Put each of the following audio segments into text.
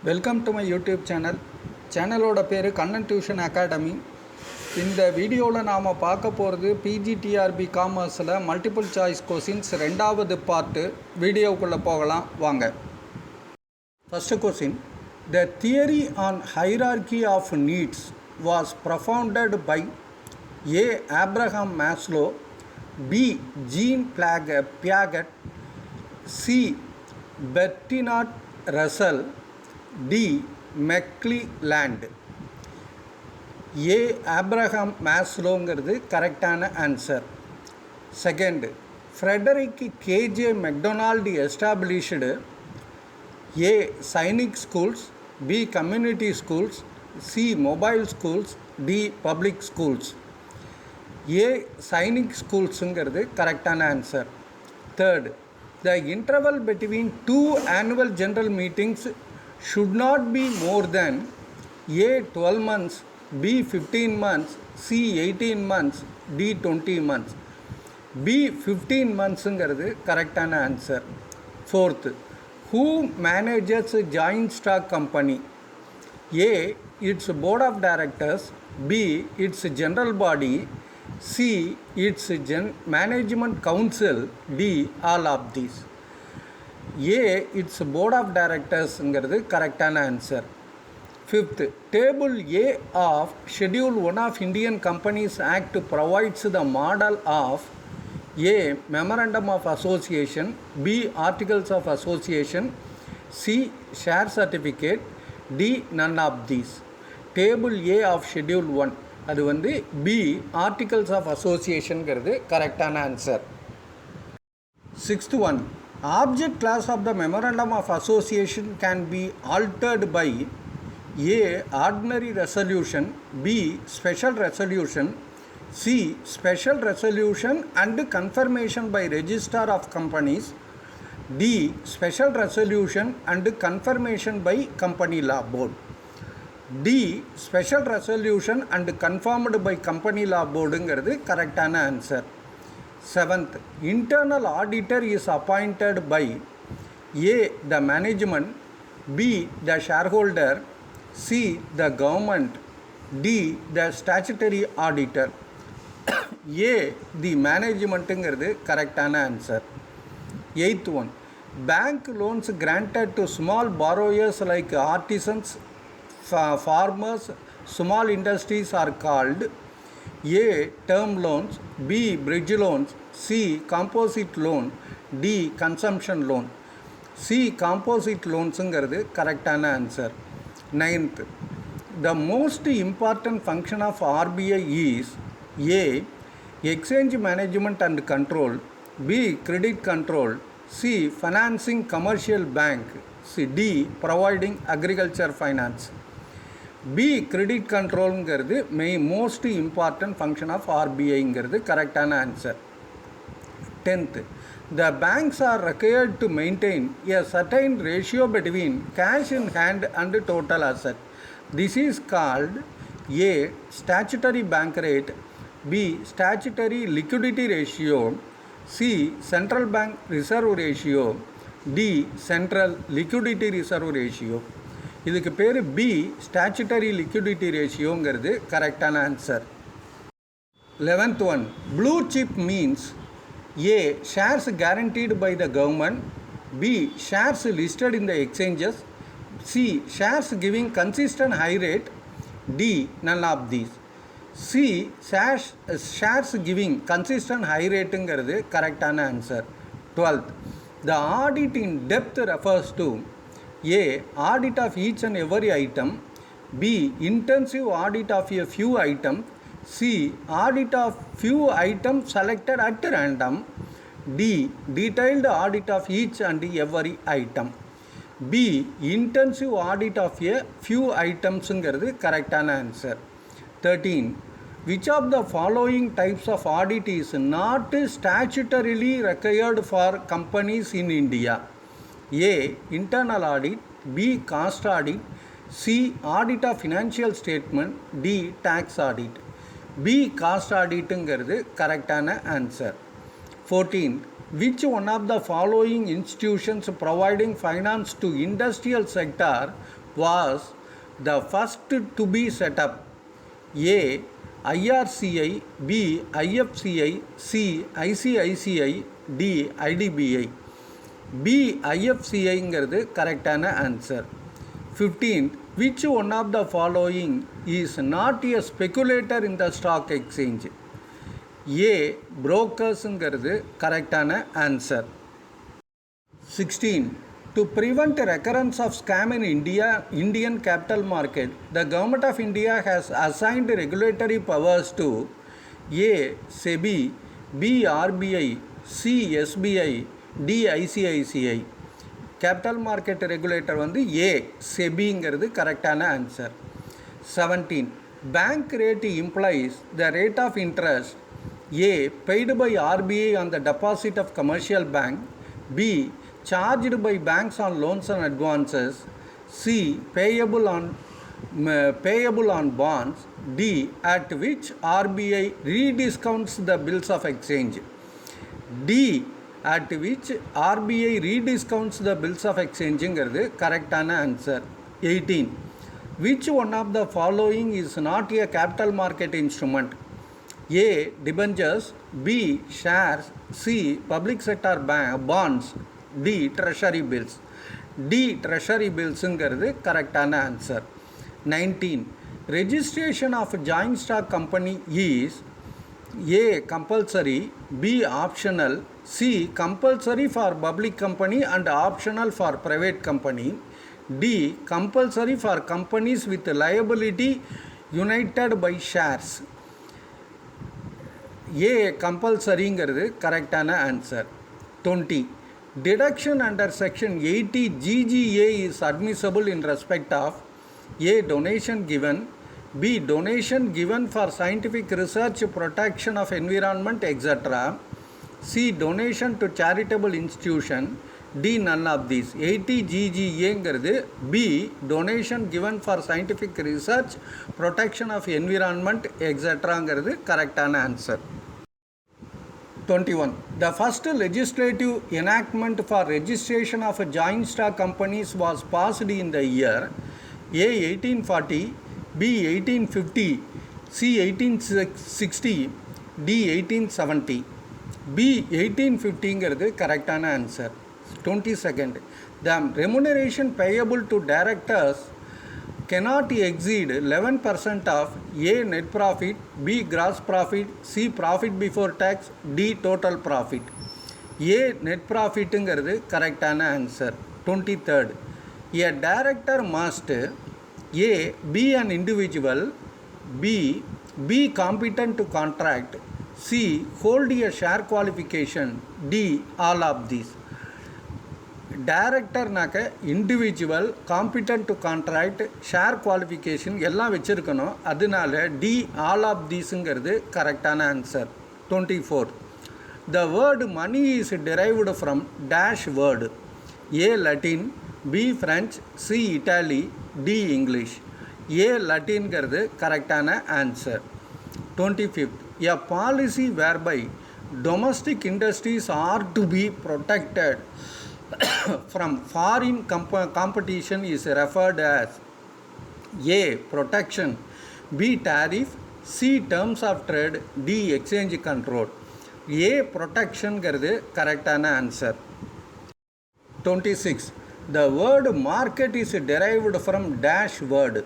Welcome to my YouTube சேனலோட பேர் Kannan tuition academy. இந்த வீடியோவில் நாம் பார்க்க போகிறது பிஜிடிஆர்பி காமர்ஸில் மல்டிபிள் சாய்ஸ் கொஸ்டின்ஸ் ரெண்டாவது பார்ட்டு. வீடியோக்குள்ளே போகலாம் வாங்க. First question, the theory on hierarchy of needs was propounded by A. Abraham Maslow, B. Jean Piaget, C. Ferdinand Russell, D. McClelland. A. Abraham மேஸ்லோங்கிறது கரெக்டான answer. Second, Frederick KJ McDonald established A. Sainik schools, B. Community schools, C. Mobile schools, D. Public schools. A. Sainik ஸ்கூல்ஸுங்கிறது கரெக்டான answer. Third, the interval between two annual general meetings should not be more than A. 12 months, B. 15 months, C. 18 months, D. 20 months. B. 15 monthsங்கிறது கரெக்டான answer. Fourth, who manages joint stock company? A. its board of directors, B. its general body, C. its management council, D. all of these. A. It's board of டைரக்டர்ஸுங்கிறது கரெக்டான answer. Fifth, table A of schedule 1 of Indian companies act provides the model of A. Memorandum of association, B. Articles of association, C. Share certificate, D. None of these. Table A of schedule 1 அது B. Articles of அசோசியேஷனுங்கிறது கரெக்டான answer. Sixth one, object class of the memorandum of association can be altered by A. ordinary resolution, B. special resolution, C. special resolution and confirmation by registrar of companies, D. special resolution and confirmation by company law board. D. special resolution and confirmed by company law boardங்கிறது கரெக்டான answer. Seventh, internal auditor is appointed by A. the management, B. the shareholder, C. the government, D. the statutory auditor. A. the managementங்கிறது கரெக்டான answer. Eighth one, bank loans granted to small borrowers like artisans, farmers, small industries are called A. term loans, B. bridge loans, C. composite loan, D. consumption loan. C. composite loansங்கிறது கரெக்டான answer. Ninth, the most important function of RBI is A. exchange management and control, B. credit control, C. financing commercial bank, D. providing agriculture finance. B. Credit கண்ட்ரோலுங்கிறது most important function of ஆர்பிஐங்கிறது கரெக்டான answer. Tenth, the banks are required to maintain a certain ratio between cash in hand and total asset. This is called A. Statutory bank rate, B. Statutory liquidity ratio, C. Central bank reserve ratio, D. Central liquidity reserve ratio. இதுக்கு பேர் B. Statutory liquidity ரேஷியோங்கிறது கரெக்டான answer. 11th one, blue chip means A. Shares guaranteed by the government, B. shares listed in the exchanges, C. shares giving consistent high rate, D. none of these. C. shares giving consistent high rateங்கிறது கரெக்டான answer. 12th, the audit in depth refers to A. audit of each and every item, B. intensive audit of a few items, C. audit of few items selected at random, D. detailed audit of each and every item. B. intensive audit of a few itemsங்கிறது கரெக்டான answer. 13, which of the following types of audit is not statutorily required for companies in India? A. internal audit, B. cost audit, C. audit of financial statement, D. tax audit. B. cost auditங்கிறது கரெக்டான answer. 14, which one of the following institutions providing finance to industrial sector was the first to be set up? A. IRCI, B. IFCI, C. ICICI, D. IDBI. B. IFCIங்கிறது கரெக்டான answer. 15th, which one of the following is not a speculator in the stock exchange? A. brokersங்கிறது கரெக்டான answer. 16. To prevent recurrence of scam in Indian capital market, the Government of India has assigned regulatory powers to A. SEBI, B. RBI, C. SBI, D. ICICI. Capital market regulator வந்து A செபிங்கிறது கரெக்டான answer. 17. Bank rate implies the rate of interest A paid by RBI on the deposit of commercial bank, B charged by banks on loans and advances, C payable on bonds, D at which RBI rediscounts the bills of exchange. D at which RBI rediscounts the bills of exchangeங்கிறது கரெக்டான answer. 18. Which one of the following is not a capital market instrument? A. debentures, B. shares, C. public sector bonds, D. treasury bills. D. treasury billsங்கிறது கரெக்டான answer. 19. Registration of joint stock company is A. compulsory, B. optional, C. compulsory for public company and optional for private company, D. compulsory for companies with liability united by shares. A. compulsoryங்கிறது கரெக்டான answer. 20. Deduction under section 80 GGA is admissible in respect of A. donation given, B. donation given for scientific research, protection of environment, etc., C. donation to charitable institution, D. none of these. 80 GGAங்கிறது B. donation given for scientific research, protection of environment, etc.ங்கிறது கரெக்டான answer. 21. The first legislative enactment for registration of joint stock companies was passed in the year A. 1840, B. 1850, C. 1860, D. 1870. B. 1850ங்கிறது கரெக்டான answer. 22nd. The remuneration payable to directors cannot exceed 11% of A. net profit, B. gross profit, C. profit before tax, D. total profit. A. net profitங்கிறது கரெக்டான answer. 23rd. A director must A. be an individual, B. be competent to contract, C. hold a share qualification, D. all of these. டைரக்டர்னாக்க individual, competent to contract, share qualification எல்லாம் வச்சுருக்கணும். அதனால D all of தீஸுங்கிறது கரெக்டான answer. 24. The word money is derived from dash word A Latin, B French, C Italy, D English. A லட்டின்கிறது கரெக்டான answer. 25th. A policy whereby domestic industries are to be protected from foreign competition is referred as A. protection, B. tariff, C. terms of trade, D. exchange control. A. protectionங்கிறது கரெக்டான answer. 26. The word market is derived from dash word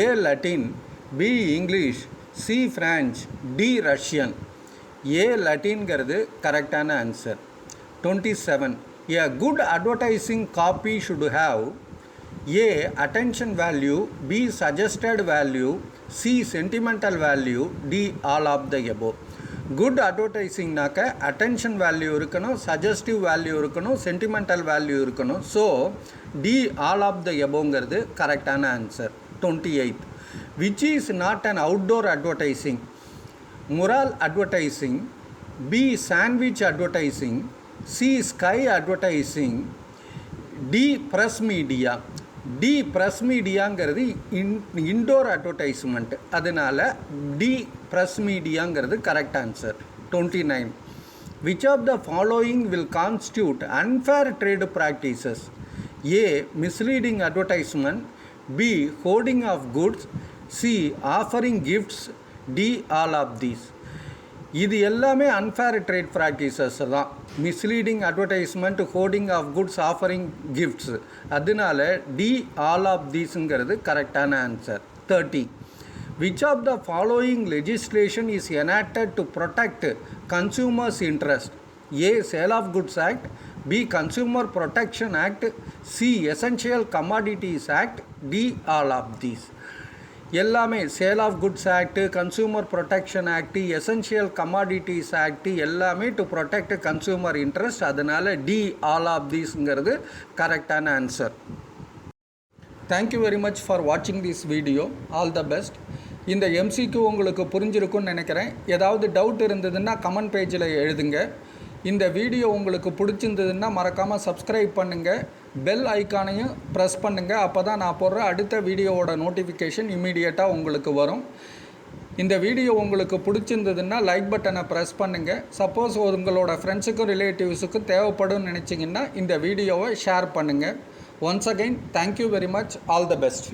A. Latin, B. English, C. French, D. Russian. A. Latinங்கிறது கரெக்டான answer. 27. A good advertising copy should have A. attention value, B. suggested value, C. sentimental value, D. all of the above. Good அட்வர்டைஸிங்னாக்க attention value இருக்கணும், suggestive value இருக்கணும், sentimental value இருக்கணும். So D all of the எபோங்கிறது கரெக்டான answer. 28. Which is not an outdoor advertising? Mural advertising, B. Sandwich advertising, C. Sky advertising, D. Press media. D press மீடியாங்கிறது indoor advertisement, அதனால் D press மீடியாங்கிறது correct answer. 29. Which of the following will constitute unfair trade practices? A. Misleading advertisement, B. Hoarding of goods. C. Offering gifts. D. All of these. இது எல்லாமே unfair trade practices தான். Misleading advertisement, hoarding of goods, offering gifts. அதனால D all of தீஸுங்கிறது கரெக்டான answer. 30. Which of the following legislation is enacted to protect consumers interest? A. Sale of goods act. B. Consumer protection act. C. Essential commodities act. D. All of these. எல்லாமே sale of goods act, consumer protection act, essential commodities act எல்லாமே to protect consumer interest. அதனால் D all of தீஸ்ங்கிறது கரெக்டான answer. Thank you very much for வாட்சிங் this video. All the best. இந்த எம்சிக்கு உங்களுக்கு புரிஞ்சிருக்குன்னு நினைக்கிறேன். ஏதாவது டவுட் இருந்ததுன்னா கமெண்ட் பேஜில் எழுதுங்க. இந்த வீடியோ உங்களுக்கு பிடிச்சிருந்ததுன்னா மறக்காமல் சப்ஸ்கிரைப் பண்ணுங்கள், பெல் ஐக்கானையும் ப்ரெஸ் பண்ணுங்கள். அப்போ தான் நான் போடுற அடுத்த வீடியோவோட நோட்டிஃபிகேஷன் இம்மீடியட்டாக உங்களுக்கு வரும். இந்த வீடியோ உங்களுக்கு பிடிச்சிருந்ததுன்னா லைக் பட்டனை ப்ரெஸ் பண்ணுங்கள். சப்போஸ் உங்களோட ஃப்ரெண்ட்ஸுக்கும் ரிலேட்டிவ்ஸுக்கும் தேவைப்படும்னு நினச்சிங்கன்னா இந்த வீடியோவை ஷேர் பண்ணுங்கள். Once again thank you very much. All the best.